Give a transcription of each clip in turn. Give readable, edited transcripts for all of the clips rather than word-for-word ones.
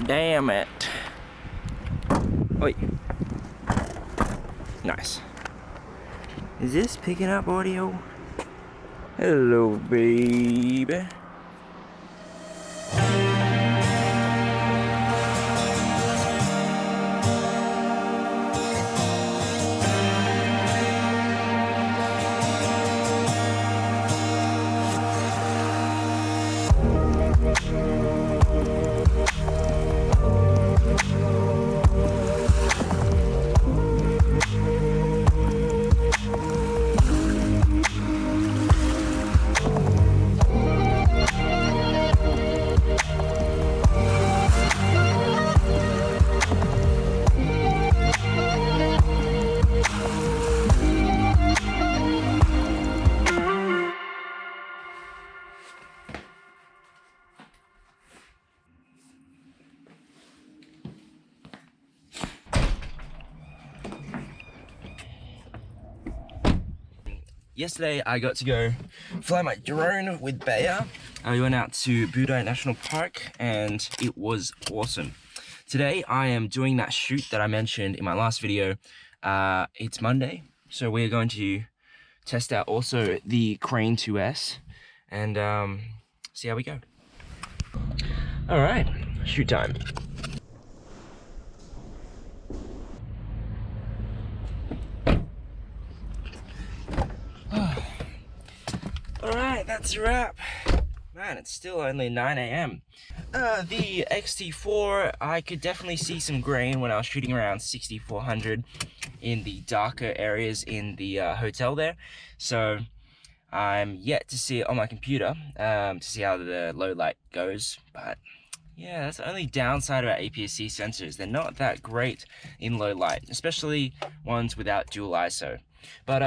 Damn it. Wait. Nice. Is this picking up audio? Hello, baby. Yesterday I got to go fly my drone with Bayer. We went out to Budai National Park and it was awesome. Today I am doing that shoot that I mentioned in my last video. It's Monday, so we're going to test out also the Crane 2S and see how we go. All right, shoot time. Alright, that's a wrap. Man, it's still only 9 AM. The XT4, I could definitely see some grain when I was shooting around 6400 in the darker areas in the hotel there. So I'm yet to see it on my computer to see how the low light goes. But yeah, that's the only downside about APS-C sensors. They're not that great in low light, especially ones without dual ISO. But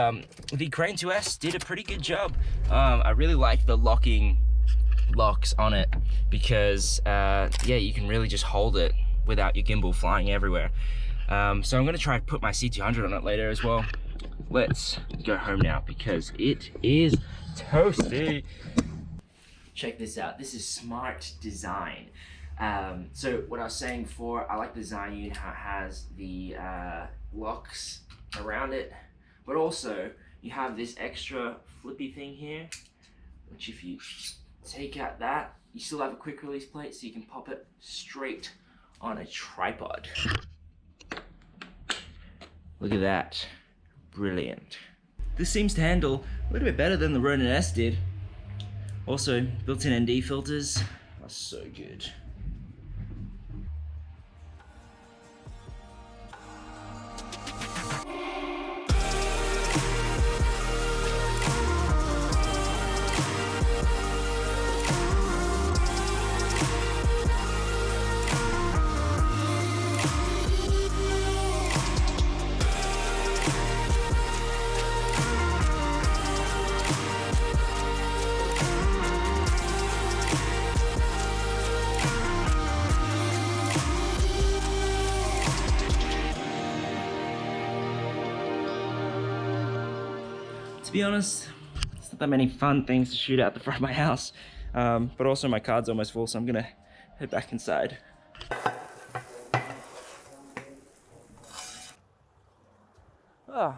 the Crane 2S did a pretty good job. I really like the locks on it because yeah, you can really just hold it without your gimbal flying everywhere. So I'm gonna try to put my C200 on it later as well. Let's go home now because it is toasty. Check this out. This is smart design. So what I was saying before, I like the Zhiyun, how it has the locks around it. But also, you have this extra flippy thing here, which if you take out that, you still have a quick release plate so you can pop it straight on a tripod. Look at that, brilliant. This seems to handle a little bit better than the Ronin S did. Also, built-in ND filters are so good. To be honest, it's not that many fun things to shoot out the front of my house, but also my card's almost full, so I'm gonna head back inside. Oh.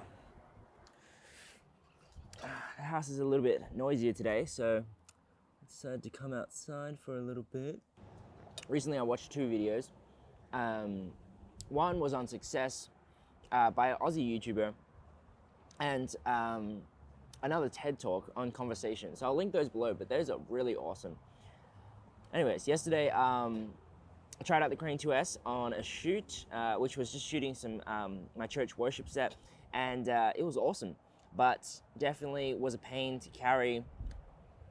The house is a little bit noisier today, so I decided to come outside for a little bit. Recently I watched 2 videos. One was on success by an Aussie YouTuber, and another TED talk on conversation. So I'll link those below, but those are really awesome. Anyways, yesterday I tried out the Crane 2S on a shoot, which was just shooting some my church worship set, and it was awesome, but definitely was a pain to carry.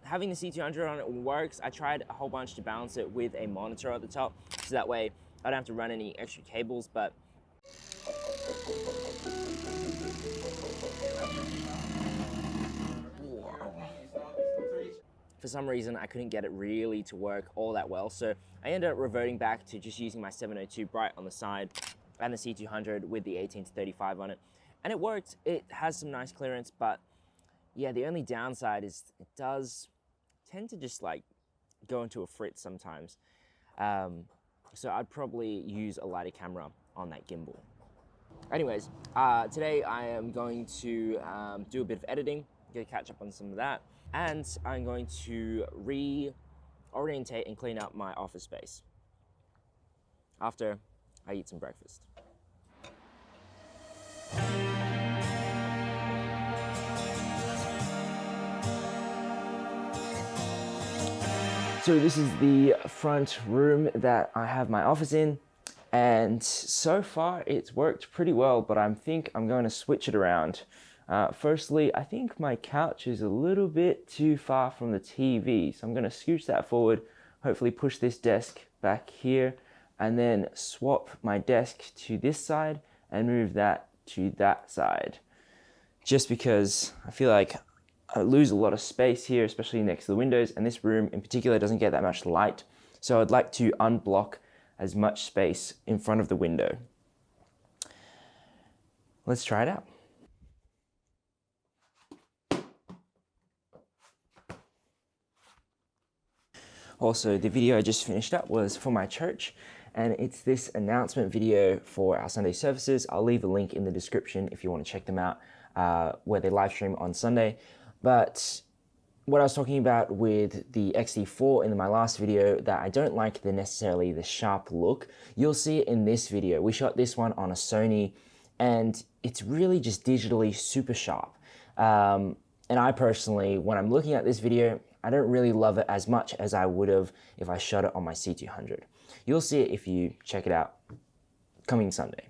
Having the C200 on it works. I tried a whole bunch to balance it with a monitor at the top, so that way I don't have to run any extra cables, but for some reason, I couldn't get it really to work all that well. So I ended up reverting back to just using my 702 bright on the side and the C200 with the 18 to 35 on it. And it worked. It has some nice clearance, but yeah, the only downside is it does tend to just like go into a fritz sometimes. So I'd probably use a lighter camera on that gimbal. Anyways, today I am going to do a bit of editing, get to catch up on some of that. And I'm going to reorientate and clean up my office space after I eat some breakfast. So this is the front room that I have my office in, and so far it's worked pretty well, but I think I'm going to switch it around. Firstly, I think my couch is a little bit too far from the TV, so I'm going to scooch that forward, hopefully push this desk back here, and then swap my desk to this side and move that to that side. Just because I feel like I lose a lot of space here, especially next to the windows, and this room in particular doesn't get that much light, so I'd like to unblock as much space in front of the window. Let's try it out. Also, the video I just finished up was for my church, and it's this announcement video for our Sunday services. I'll leave a link in the description if you want to check them out, where they live stream on Sunday. But what I was talking about with the XT4 in my last video, that I don't like necessarily the sharp look, you'll see it in this video. We shot this one on a Sony, and it's really just digitally super sharp. And I personally, when I'm looking at this video, I don't really love it as much as I would have if I shot it on my C200. You'll see it if you check it out coming Sunday.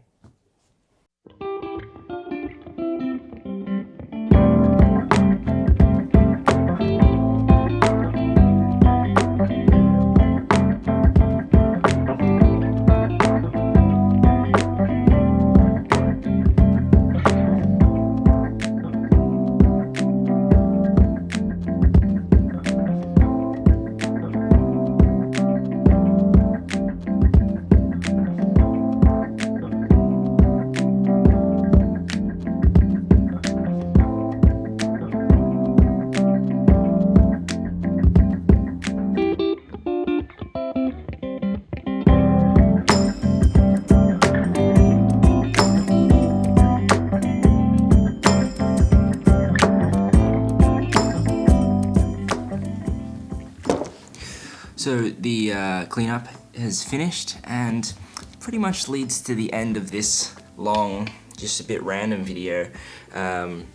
So the cleanup is finished, and pretty much leads to the end of this long, just a bit random video. But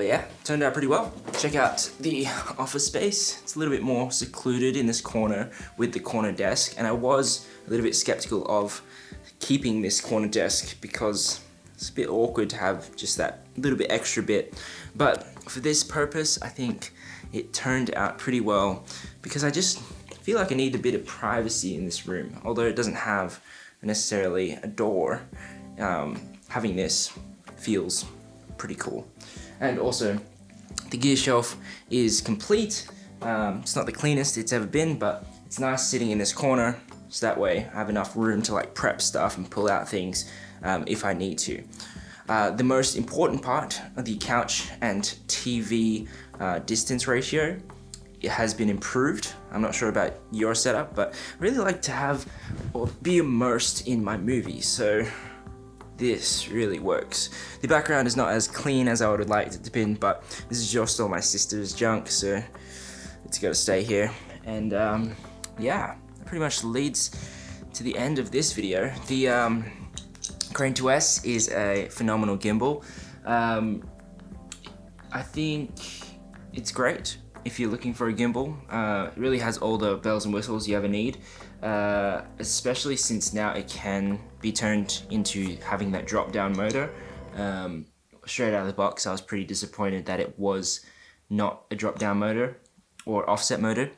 yeah, turned out pretty well. Check out the office space. It's a little bit more secluded in this corner with the corner desk, and I was a little bit skeptical of keeping this corner desk because it's a bit awkward to have just that little bit extra bit. But for this purpose, I think it turned out pretty well, because I just feel like I need a bit of privacy in this room. Although it doesn't have necessarily a door, having this feels pretty cool. And also, the gear shelf is complete. It's not the cleanest it's ever been, but it's nice sitting in this corner, so that way I have enough room to like prep stuff and pull out things if I need to. The most important part of the couch and TV distance ratio, it has been improved. I'm not sure about your setup, but I really like to have or be immersed in my movies, so this really works. The background is not as clean as I would have liked it to be, but this is just all my sister's junk, so it's got to stay here. And yeah, that pretty much leads to the end of this video. The Crane 2S is a phenomenal gimbal. I think it's great if you're looking for a gimbal. It really has all the bells and whistles you ever need, especially since now it can be turned into having that drop-down motor. Straight out of the box, I was pretty disappointed that it was not a drop-down motor or offset motor,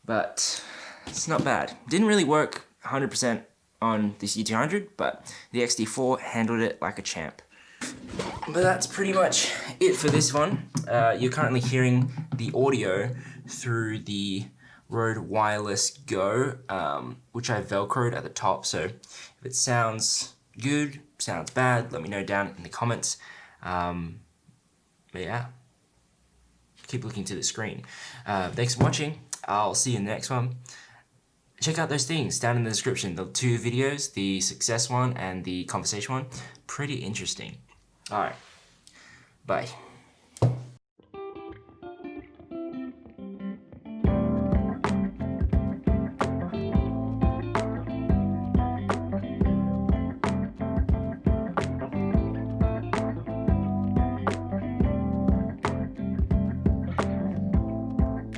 but it's not bad. Didn't really work 100% on this E200, but the XT4 handled it like a champ. But that's pretty much it for this one. You're currently hearing the audio through the Rode Wireless Go, which I velcroed at the top. So if it sounds good, sounds bad, let me know down in the comments. But yeah, keep looking to the screen. Thanks for watching. I'll see you in the next one. Check out those things down in the description. The 2 videos, the success one and the conversation one, pretty interesting. All right, bye.